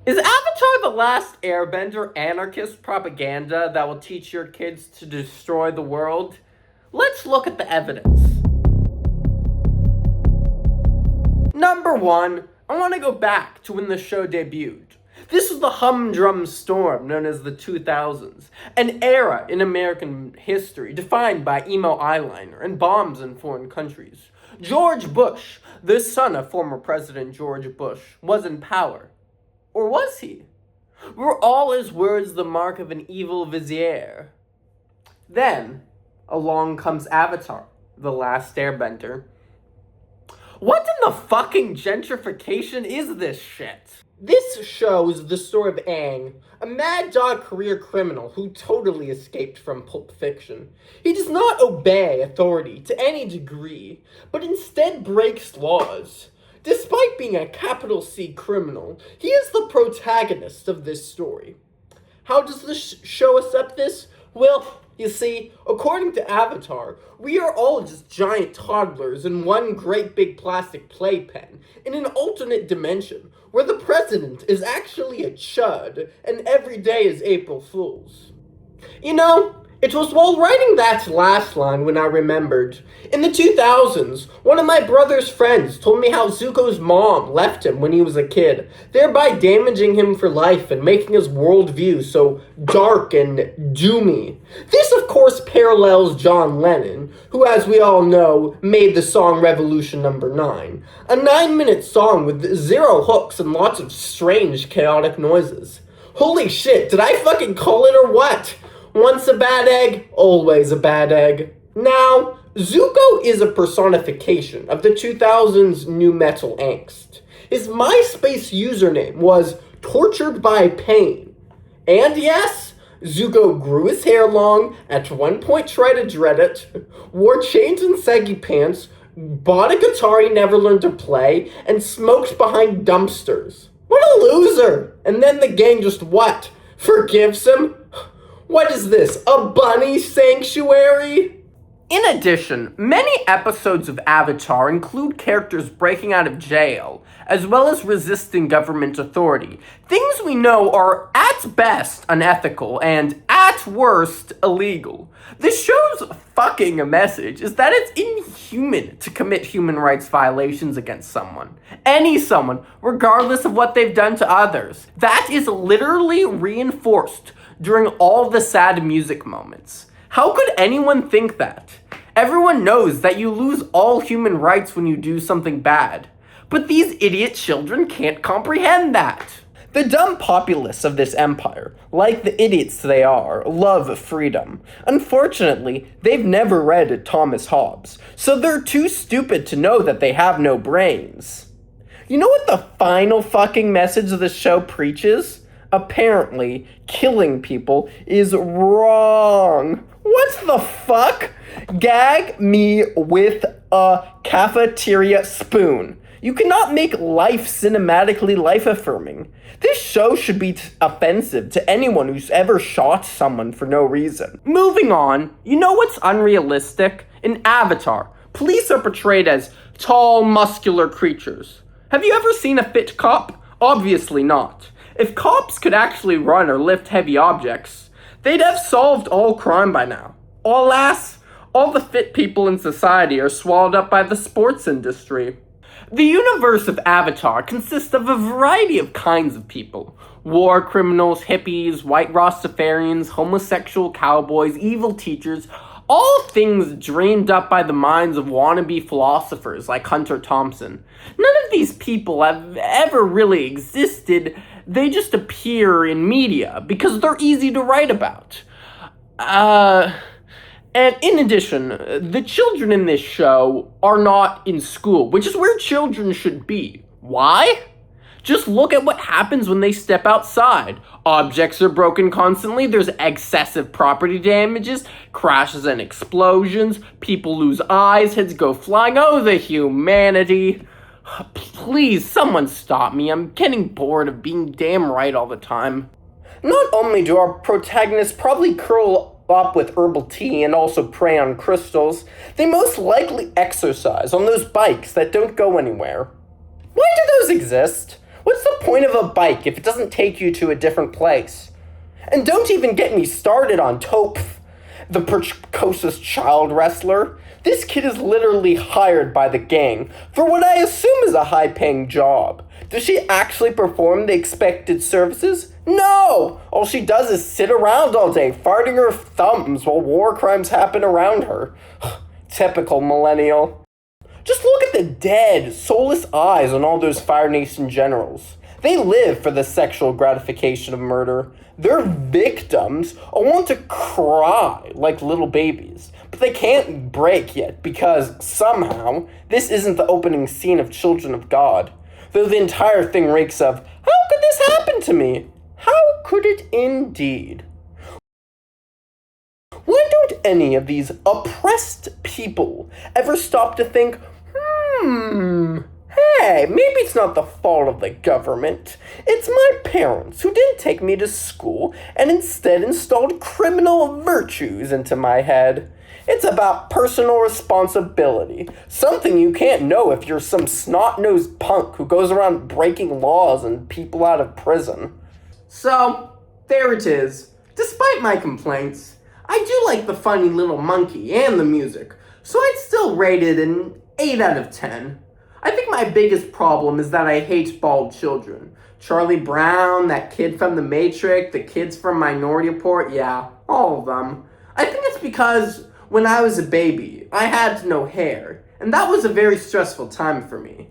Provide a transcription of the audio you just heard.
Is Avatar the Last Airbender anarchist propaganda that will teach your kids to destroy the world? Let's look at the evidence. Number 1, I want to go back to when the show debuted. This was the humdrum storm known as the 2000s, an era in American history defined by emo eyeliner and bombs in foreign countries. George Bush, the son of former President George Bush, was in power. Or was he? Were all his words the mark of an evil vizier? Then, along comes Avatar, the Last Airbender. What in the fucking gentrification is this shit? This shows the story of Aang, a mad dog career criminal who totally escaped from Pulp Fiction. He does not obey authority to any degree, but instead breaks laws. Despite being a capital C criminal, he is the protagonist of this story. How does this show us up this? Well, you see, according to Avatar, we are all just giant toddlers in one great big plastic playpen in an alternate dimension where the president is actually a chud and every day is April Fool's. You know, it was while writing that last line when I remembered. In the 2000s, one of my brother's friends told me how Zuko's mom left him when he was a kid, thereby damaging him for life and making his worldview so dark and doomy. This, of course, parallels John Lennon, who, as we all know, made the song Revolution Number 9, a 9-minute song with 0 hooks and lots of strange, chaotic noises. Holy shit, did I fucking call it or what? Once a bad egg, always a bad egg. Now, Zuko is a personification of the 2000s nu metal angst. His MySpace username was Tortured by Pain. And yes, Zuko grew his hair long, at one point tried to dread it, wore chains and saggy pants, bought a guitar he never learned to play, and smoked behind dumpsters. What a loser! And then the gang just what? Forgives him? What is this, a bunny sanctuary? In addition, many episodes of Avatar include characters breaking out of jail, as well as resisting government authority. Things we know are at best unethical and at worst illegal. The show's fucking message is that it's inhuman to commit human rights violations against someone. Any someone, regardless of what they've done to others. That is literally reinforced during all the sad music moments. How could anyone think that? Everyone knows that you lose all human rights when you do something bad. But these idiot children can't comprehend that. The dumb populace of this empire, like the idiots they are, love freedom. Unfortunately, they've never read Thomas Hobbes, so they're too stupid to know that they have no brains. You know what the final fucking message of the show preaches? Apparently, killing people is wrong. What the fuck? Gag me with a cafeteria spoon. You cannot make life cinematically life-affirming. This show should be offensive to anyone who's ever shot someone for no reason. Moving on, you know what's unrealistic? In Avatar, police are portrayed as tall, muscular creatures. Have you ever seen a fit cop? Obviously not. If cops could actually run or lift heavy objects, they'd have solved all crime by now. Alas, all the fit people in society are swallowed up by the sports industry. The universe of Avatar consists of a variety of kinds of people. War criminals, hippies, white Rastafarians, homosexual cowboys, evil teachers, all things dreamed up by the minds of wannabe philosophers like Hunter Thompson. None of these people have ever really existed. They just appear in media because they're easy to write about. And in addition, the children in this show are not in school, which is where children should be. Why? Just look at what happens when they step outside. Objects are broken constantly, there's excessive property damages, crashes and explosions, people lose eyes, heads go flying. Oh, the humanity. Please, someone stop me. I'm getting bored of being damn right all the time. Not only do our protagonists probably curl up with herbal tea and also prey on crystals, they most likely exercise on those bikes that don't go anywhere. Why do those exist? What's the point of a bike if it doesn't take you to a different place? And don't even get me started on Toph, the precocious child wrestler. This kid is literally hired by the gang for what I assume is a high-paying job. Does she actually perform the expected services? No! All she does is sit around all day, farting her thumbs while war crimes happen around her. Typical millennial. Just look at the dead, soulless eyes on all those Fire Nation generals. They live for the sexual gratification of murder. Their victims want to cry like little babies, but they can't break yet because somehow this isn't the opening scene of Children of God. Though the entire thing reeks of, how could this happen to me? How could it indeed? Why don't any of these oppressed people ever stop to think, hey, maybe it's not the fault of the government. It's my parents who didn't take me to school and instead installed criminal virtues into my head. It's about personal responsibility, something you can't know if you're some snot-nosed punk who goes around breaking laws and people out of prison. So, there it is. Despite my complaints, I do like the funny little monkey and the music, so I'd still rate it an 8 out of 10. I think my biggest problem is that I hate bald children. Charlie Brown, that kid from The Matrix, the kids from Minority Report, yeah, all of them. I think it's because when I was a baby, I had no hair, and that was a very stressful time for me.